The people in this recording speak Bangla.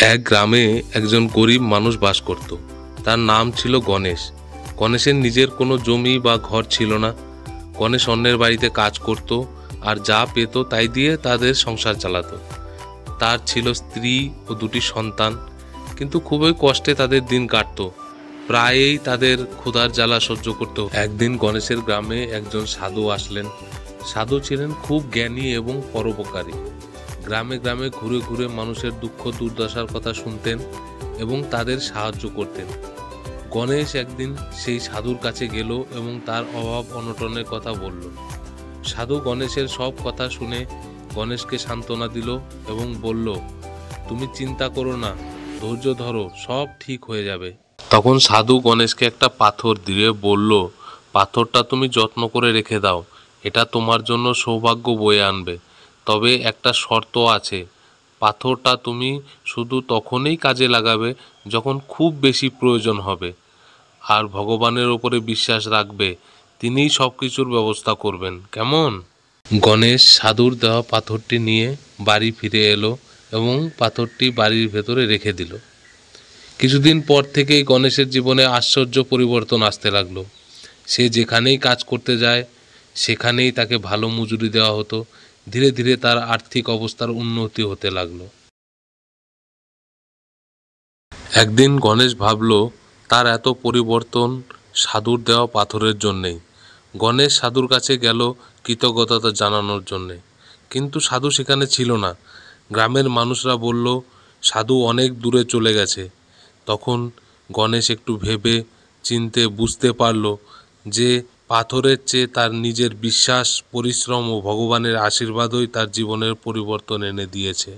এক গ্রামে একজন গরিব মানুষ বাস করত। তার নাম ছিল গণেশ। গণেশের নিজের কোনো জমি বা ঘর ছিল না। গণেশ অন্যের বাড়িতে কাজ করত আর যা পেত তাই দিয়ে তাদের সংসার চালাতো। তার ছিল স্ত্রী ও দুটি সন্তান, কিন্তু খুবই কষ্টে তাদের দিন কাটতো। প্রায়ই তাদের ক্ষুধার জ্বালা সহ্য করতে হতো। একদিন গণেশের গ্রামে একজন সাধু আসলেন। সাধু ছিলেন খুব জ্ঞানী এবং পরোপকারী। গ্রামে গ্রামে ঘুরে ঘুরে মানুষের দুঃখ দুর্দশার কথা শুনতেন এবং তাদের সাহায্য করতেন। গণেশ একদিন সেই সাধুর কাছে গেল এবং তার অভাব অনটনের কথা বলল। সাধু গণেশের সব কথা শুনে গণেশকে সান্ত্বনা দিল এবং বলল, তুমি চিন্তা করো না, ধৈর্য ধরো, সব ঠিক হয়ে যাবে। তখন সাধু গণেশকে একটা পাথর দিয়ে বলল, পাথরটা তুমি যত্ন করে রেখে দাও, এটা তোমার জন্য সৌভাগ্য বয়ে আনবে। তবে একটা শর্ত আছে, পাথরটা তুমি শুধু তখনই কাজে লাগাবে যখন খুব বেশি প্রয়োজন হবে, আর ভগবানের ওপরে বিশ্বাস রাখবে, তিনিই সব কিছুর ব্যবস্থা করবেন, কেমন? গণেশ সাধুর দেওয়া পাথরটি নিয়ে বাড়ি ফিরে এলো এবং পাথরটি বাড়ির ভেতরে রেখে দিল। কিছুদিন পর থেকেই গণেশের জীবনে আশ্চর্য পরিবর্তন আসতে লাগলো। সে যেখানেই কাজ করতে যায় সেখানেই তাকে ভালো মজুরি দেওয়া হতো। ধীরে ধীরে তার আর্থিক অবস্থার উন্নতি হতে লাগলো। একদিন গণেশ ভাবল, তার এত পরিবর্তন সাধুর দেওয়া পাথরের জন্যেই। গণেশ সাধুর কাছে গেল কৃতজ্ঞতা জানানোর জন্যে, কিন্তু সাধু সেখানে ছিল না। গ্রামের মানুষরা বলল, সাধু অনেক দূরে চলে গেছে। তখন গণেশ একটু ভেবে চিনতে বুঝতে পারল যে পাথরের চেয়ে তার নিজের বিশ্বাস, পরিশ্রম ও ভগবানের আশীর্বাদই তার জীবনের পরিবর্তন এনে দিয়েছে।